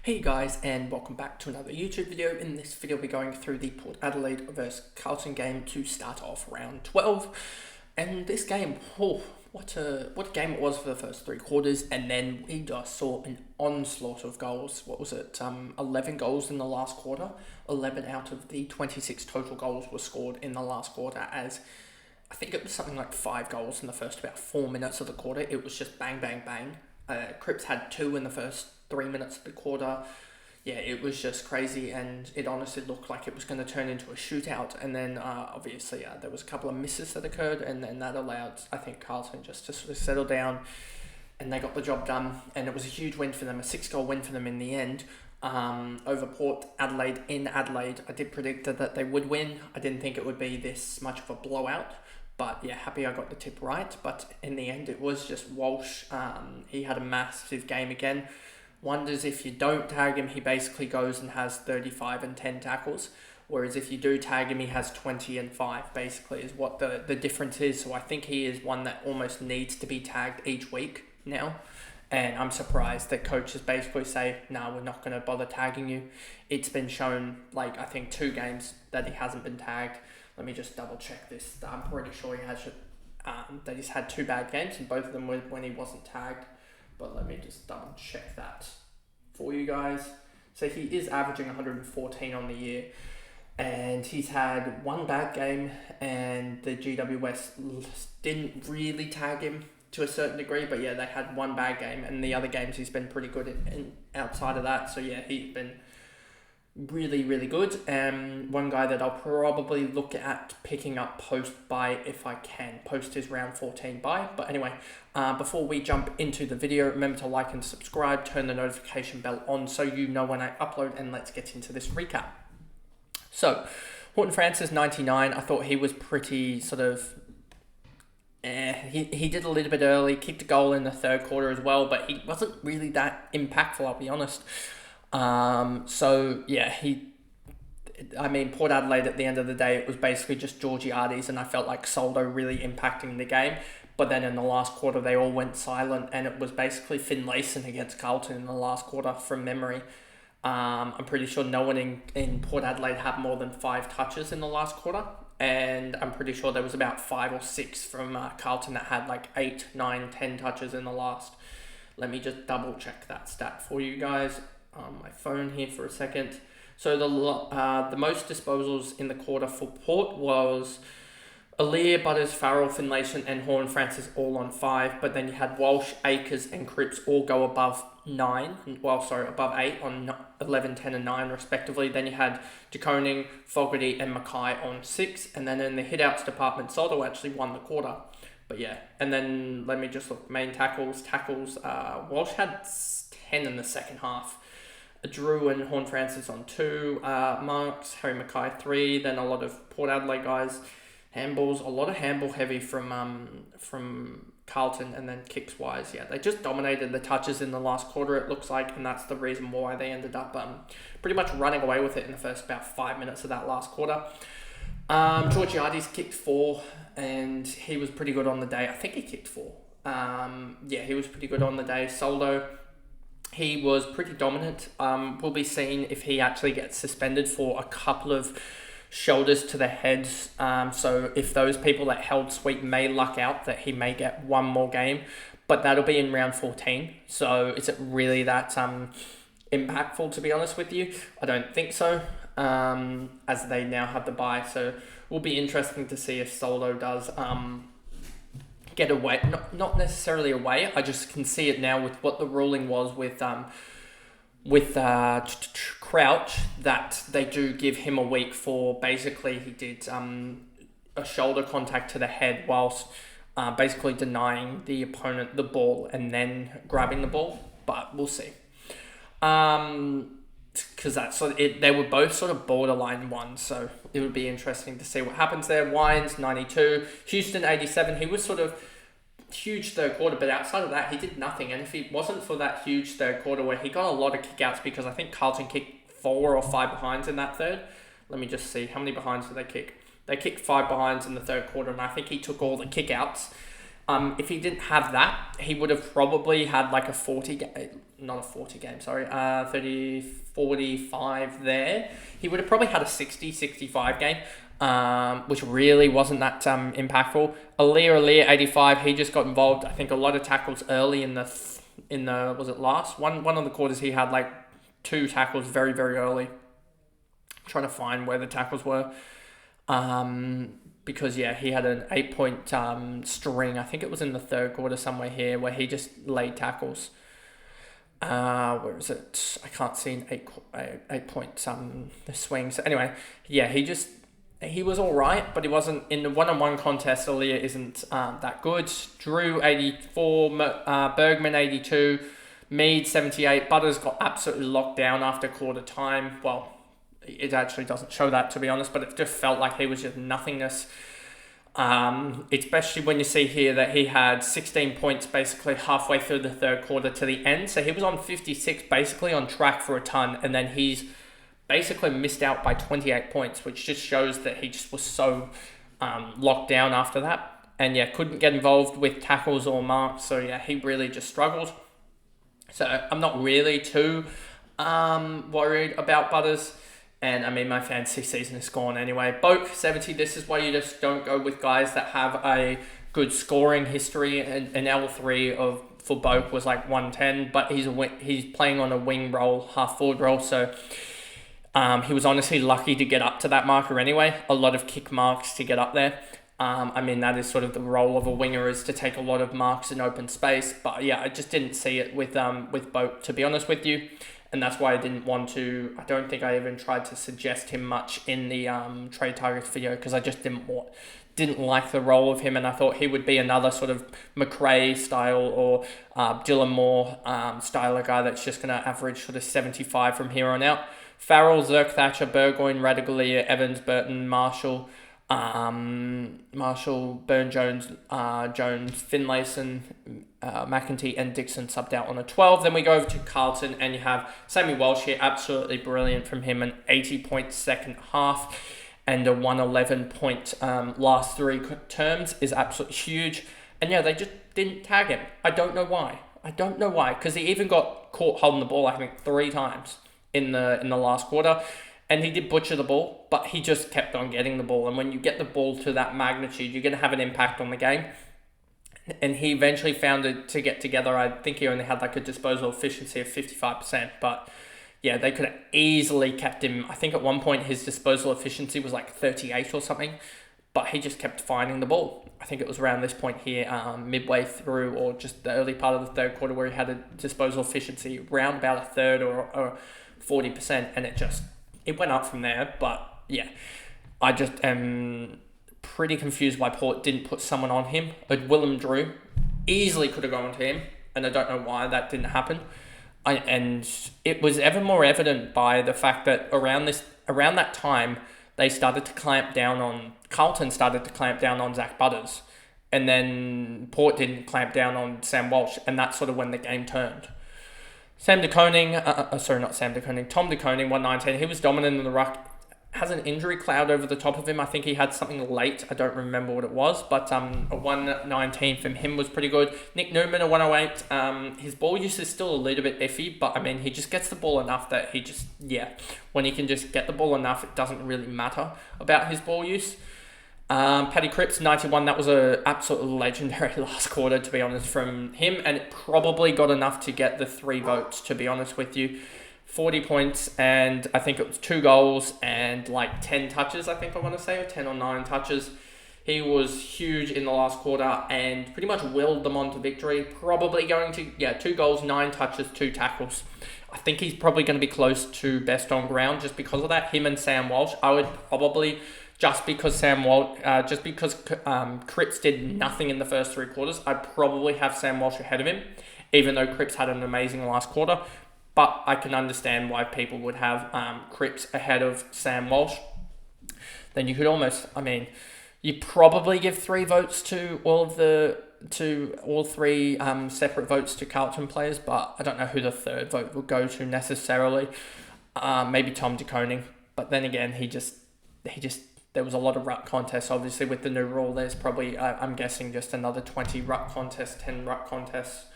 Hey guys, and welcome back to another YouTube video. In this video, we're going through the Port Adelaide versus Carlton game to start off round 12. And this game, what a game it was for the first three quarters. And then we just saw an onslaught of goals. What was it? 11 goals in the last quarter. 11 out of the 26 total goals were scored in the last quarter, as I think it was something like 5 goals in the first about 4 minutes of the quarter. It was just bang, bang, bang. Cripps had 2 in the first 3 minutes of the quarter. Yeah, it was just crazy, and it honestly looked like it was going to turn into a shootout. And then obviously there was a couple of misses that occurred, and then that allowed, I think, Carlton just to sort of settle down, and they got the job done. And it was a huge win for them, a 6-goal win for them in the end, over Port Adelaide in Adelaide. I did predict that they would win. I didn't think it would be this much of a blowout. But yeah, happy I got the tip right. But in the end, it was just Walsh. He had a massive game again. Wonders if you don't tag him, he basically goes and has 35 and 10 tackles. Whereas if you do tag him, he has 20 and 5, basically, is what the difference is. So I think he is one that almost needs to be tagged each week now. And I'm surprised that coaches basically say, no, we're not going to bother tagging you. It's been shown, I think 2 games that he hasn't been tagged. Let me just double check this. I'm pretty sure he has that he's had 2 bad games, and both of them were when he wasn't tagged. But let me just double check that for you guys. So he is averaging 114 on the year, and he's had 1 bad game, and the GWS didn't really tag him to a certain degree, but yeah, they had 1 bad game, and the other games he's been pretty good in outside of that. So yeah, he's been really, really good. One guy that I'll probably look at picking up post buy if I can. Post is round 14 buy. But anyway, before we jump into the video, remember to like and subscribe, turn the notification bell on so you know when I upload, and let's get into this recap. So, Horton Francis 99, I thought he was pretty sort of he did a little bit early, kicked a goal in the third quarter as well, but he wasn't really that impactful, I'll be honest. So yeah, Port Adelaide at the end of the day, it was basically just Georgiades, and I felt like Soldo really impacting the game. But then in the last quarter, they all went silent, and it was basically Finlayson against Carlton in the last quarter from memory. I'm pretty sure no one in Port Adelaide had more than 5 touches in the last quarter, and I'm pretty sure there was about 5 or 6 from Carlton that had 8, 9, 10 touches in the last. Let me just double check that stat for you guys on my phone here for a second. So the most disposals in the quarter for Port was Aaliyah, Butters, Farrell, Finlayson, and Horton Francis all on 5. But then you had Walsh, Akers, and Cripps all go above 9. Above 8 on 11, 10, and 9 respectively. Then you had DeConing, Fogarty, and Mackay on 6. And then in the hitouts department, Soldo actually won the quarter. But yeah, and then let me just look. Main tackles. Walsh had 10 in the second half. Drew and Horton Francis on 2, Marks, Harry Mackay 3, then a lot of Port Adelaide guys, handballs, a lot of handball heavy from Carlton, and then kicks wise, yeah, they just dominated the touches in the last quarter, it looks like, and that's the reason why they ended up pretty much running away with it in the first about 5 minutes of that last quarter. Georgiades kicked 4, and he was pretty good on the day. I think he kicked 4. Yeah, he was pretty good on the day. Soldo, he was pretty dominant. We'll be seeing if he actually gets suspended for a couple of shoulders to the heads. So if those people that held Sweet may luck out, that he may get 1 more game. But that'll be in round 14. So is it really that impactful, to be honest with you? I don't think so, as they now have the bye. So it will be interesting to see if Soldo does get away, not necessarily away. I just can see it now with what the ruling was with Crouch, that they do give him a week for basically he did a shoulder contact to the head whilst basically denying the opponent the ball and then grabbing the ball. But we'll see. Because they were both sort of borderline ones, so it would be interesting to see what happens there. Wines 92, Houston 87. He was sort of huge third quarter, but outside of that, he did nothing. And if he wasn't for that huge third quarter where he got a lot of kickouts, because I think Carlton kicked 4 or 5 behinds in that third. Let me just see how many behinds did they kick. They kicked 5 behinds in the third quarter, and I think he took all the kickouts. If he didn't have that, he would have probably had like a 30, 45 there. He would have probably had a 60, 65 game, which really wasn't that impactful. Aaliyah, 85, he just got involved. I think a lot of tackles early in the was it last? One of the quarters he had like 2 tackles very, very early. I'm trying to find where the tackles were. Because he had an 8-point string. I think it was in the third quarter somewhere here where he just laid tackles. Where is it? I can't see an 8-point swing. So anyway, he was all right, but he wasn't in the one-on-one contest. Aaliyah isn't that good. Drew 84, Bergman 82, Mead 78. Butters got absolutely locked down after quarter time. Well, it actually doesn't show that, to be honest, but it just felt like he was just nothingness. Especially when you see here that he had 16 points basically halfway through the third quarter to the end. So he was on 56, basically on track for a ton, and then he's basically missed out by 28 points, which just shows that he just was so locked down after that. And couldn't get involved with tackles or marks. So he really just struggled. So I'm not really too worried about Butters. And I mean, my fantasy season is gone anyway. Boak 70. This is why you just don't go with guys that have a good scoring history. And an L3 for Boak was like 110, but he's playing on a wing role, half forward role. So he was honestly lucky to get up to that marker anyway. A lot of kick marks to get up there. I mean, that is sort of the role of a winger, is to take a lot of marks in open space. But I just didn't see it with Boak, to be honest with you. And that's why I didn't want to. I don't think I even tried to suggest him much in the trade targets video, because I just didn't like the role of him, and I thought he would be another sort of McRae style or Dylan Moore style of guy that's just going to average sort of 75 from here on out. Farrell, Zerk, Thatcher, Burgoyne, Radaglia, Evans, Burton, Marshall, Burn-Jones, Finlayson, McEntee and Dixon subbed out on a 12. Then we go over to Carlton, and you have Sammy Walsh here, absolutely brilliant from him, an 80-point second half and a 111-point last 3 terms is absolutely huge. And they just didn't tag him. I don't know why, because he even got caught holding the ball, I think, 3 times in the last quarter. And he did butcher the ball, but he just kept on getting the ball. And when you get the ball to that magnitude, you're going to have an impact on the game. And he eventually found it to get together. I think he only had like a disposal efficiency of 55%. But they could have easily kept him. I think at one point his disposal efficiency was like 38 or something. But he just kept finding the ball. I think it was around this point here, midway through, or just the early part of the third quarter, where he had a disposal efficiency around about a third or 40%. And it went up from there, but I just am pretty confused why Port didn't put someone on him. Willem Drew easily could have gone to him, and I don't know why that didn't happen. And it was ever more evident by the fact that around that time, Carlton started to clamp down on Zach Butters, and then Port didn't clamp down on Sam Walsh, and that's sort of when the game turned. Tom De Koning, 119. He was dominant in the ruck. Has an injury cloud over the top of him. I think he had something late. I don't remember what it was, but a 119 from him was pretty good. Nick Newman, a 108. His ball use is still a little bit iffy, but I mean, he just gets the ball enough that when he can just get the ball enough, it doesn't really matter about his ball use. Paddy Cripps, 91. That was a absolutely legendary last quarter, to be honest, from him, and it probably got enough to get the 3 votes, to be honest with you. 40 points, and I think it was 2 goals and like 10 touches, I think I want to say, or 10 or 9 touches. He was huge in the last quarter and pretty much willed them on to victory. Probably going to, 2 goals, 9 touches, 2 tackles. I think he's probably going to be close to best on ground just because of that. Him and Sam Walsh, I would probably... Just because Cripps did nothing in the first 3 quarters, I'd probably have Sam Walsh ahead of him, even though Cripps had an amazing last quarter. But I can understand why people would have Cripps ahead of Sam Walsh. Then you could you probably give 3 votes to all 3 separate votes to Carlton players, but I don't know who the 3rd vote would go to necessarily. Maybe Tom De Koning, but then again, he just there was a lot of ruck contests. Obviously, with the new rule, there's probably, I'm guessing, just another 20 ruck contests, 10 ruck contests.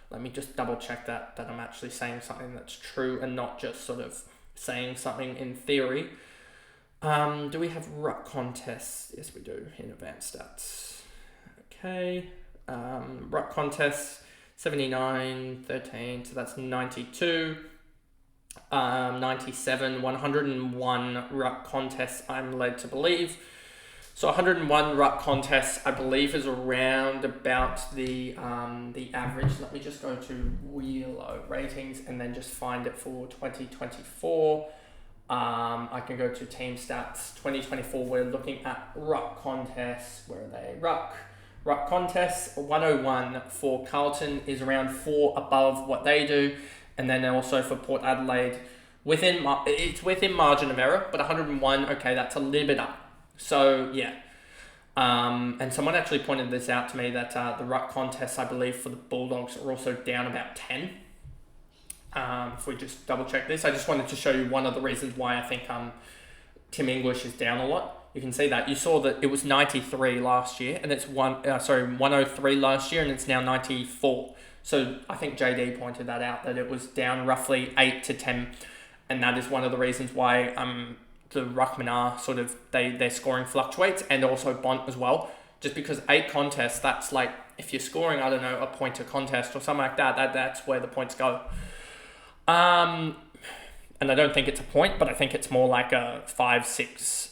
Let me just double check that I'm actually saying something that's true and not just sort of saying something in theory. Do we have ruck contests? Yes, we do, in advanced stats. Okay. Ruck contests, 79, 13, so that's 92. 97, 101 ruck contests, I'm led to believe. So 101 ruck contests, I believe, is around about the average. Let me just go to Wheelo ratings and then just find it for 2024. I can go to team stats. 2024, we're looking at ruck contests. Where are they? Ruck contests, 101 for Carlton is around 4 above what they do. And then also for Port Adelaide, it's within margin of error, but 101, okay, that's a little bit up. So, yeah. And someone actually pointed this out to me that the ruck contests, I believe, for the Bulldogs are also down about 10. If we just double check this, I just wanted to show you one of the reasons why I think Tim English is down a lot. You can see that. You saw that it was 93 last year, and it's 103 last year, and it's now 94. So I think JD pointed that out, that it was down roughly 8 to 10, and that is one of the reasons why the ruckmen are sort of, their scoring fluctuates, and also Bont as well. Just because 8 contests, that's like, if you're scoring, I don't know, a point a contest or something like that, that's where the points go. And I don't think it's a point, but I think it's more like a 5/6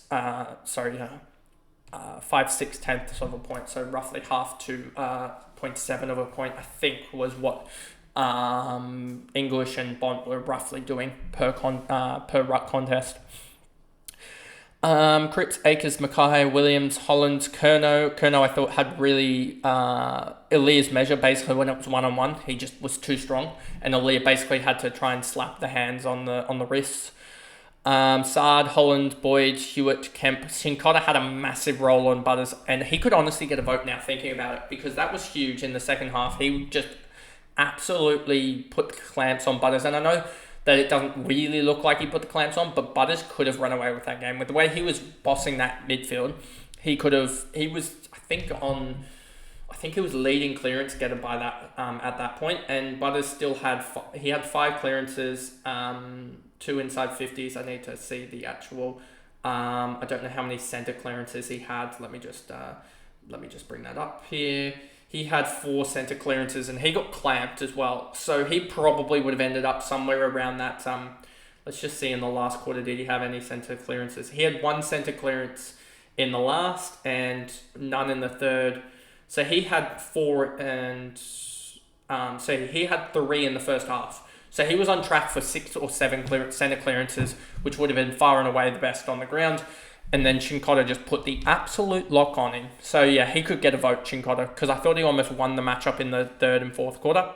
tenths of a point, so roughly half to 0.7 of a point, I think, was what English and Bont were roughly doing per ruck contest. Cripps, Akers, Mackay, Williams, Hollands, Curnow I thought had really Elia's measure basically when it was 1-on-1. He just was too strong, and Elia basically had to try and slap the hands on the wrists. Sard, Holland, Boyd, Hewitt, Kemp, Sincotta had a massive role on Butters, and he could honestly get a vote now thinking about it, because that was huge in the second half. He just absolutely put the clamps on Butters, and I know that it doesn't really look like he put the clamps on, but Butters could have run away with that game. With the way he was bossing that midfield, he was leading clearance getter by that at that point, and Butters still had 5 clearances, 2 inside 50s. I need to see the actual. I don't know how many centre clearances he had. Let me just bring that up here. He had 4 centre clearances, and he got clamped as well. So he probably would have ended up somewhere around that. Let's just see in the last quarter, did he have any centre clearances? He had 1 centre clearance in the last and none in the third. So he had 4 and so he had 3 in the first half. So he was on track for 6 or 7 centre clearances, which would have been far and away the best on the ground. And then Cincotta just put the absolute lock on him. So yeah, he could get a vote, Cincotta, because I thought he almost won the matchup in the third and fourth quarter.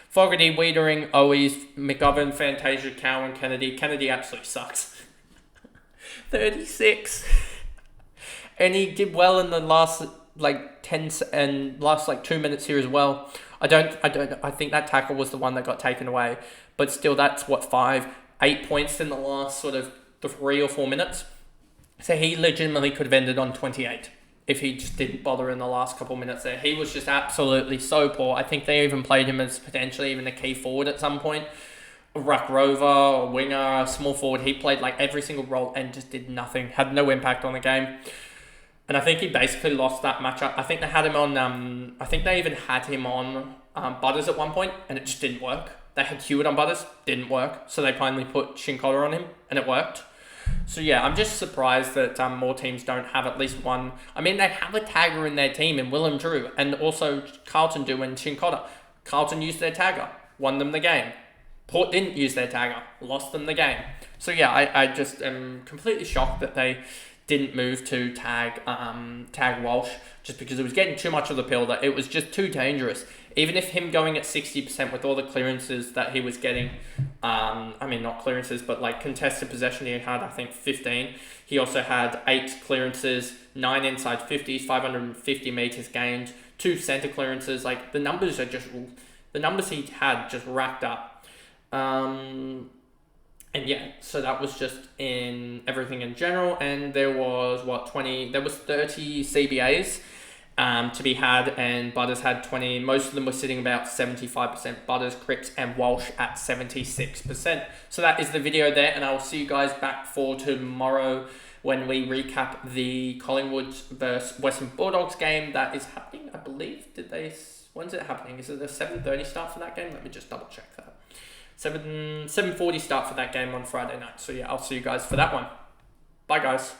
Fogarty, Wiedering, Owies, McGovern, Fantasia, Cowan, Kennedy. Kennedy absolutely sucks. 36. And he did well in the last 2 minutes here as well. I think that tackle was the one that got taken away. But still, that's 8 points in the last sort of 3 or 4 minutes. So he legitimately could have ended on 28 if he just didn't bother in the last couple minutes there. He was just absolutely so poor. I think they even played him as potentially even a key forward at some point. A ruck rover, a winger, a small forward. He played like every single role and just did nothing. Had no impact on the game. And I think he basically lost that matchup. I think they had him on, I think they even had him on Butters at one point, and it just didn't work. They had Hewitt on Butters, didn't work. So they finally put Cincotta on him, and it worked. So yeah, I'm just surprised that more teams don't have at least one. I mean, they have a tagger in their team in Willem Drew, and also Carlton do in Cincotta. Carlton used their tagger, won them the game. Port didn't use their tagger, lost them the game. So yeah, I just am completely shocked that they didn't move to tag Walsh, just because it was getting too much of the pill, that it was just too dangerous. Even if him going at 60% with all the clearances that he was getting, not clearances, but like contested possession, he had, I think, 15. He also had 8 clearances, 9 inside 50s, 550 metres gained, 2 centre clearances. Like, the numbers he had just racked up. And yeah, so that was just in everything in general, and there was 30 CBAs to be had, and Butters had 20. Most of them were sitting about 75%. Butters, Cripps, and Walsh at 76%. So that is the video there, and I will see you guys back for tomorrow when we recap the Collingwood versus Western Bulldogs game that is happening, I believe. When's it happening? Is it a 7:30 start for that game? Let me just double check that. 7:40 start for that game on Friday night. So yeah, I'll see you guys for that one. Bye guys.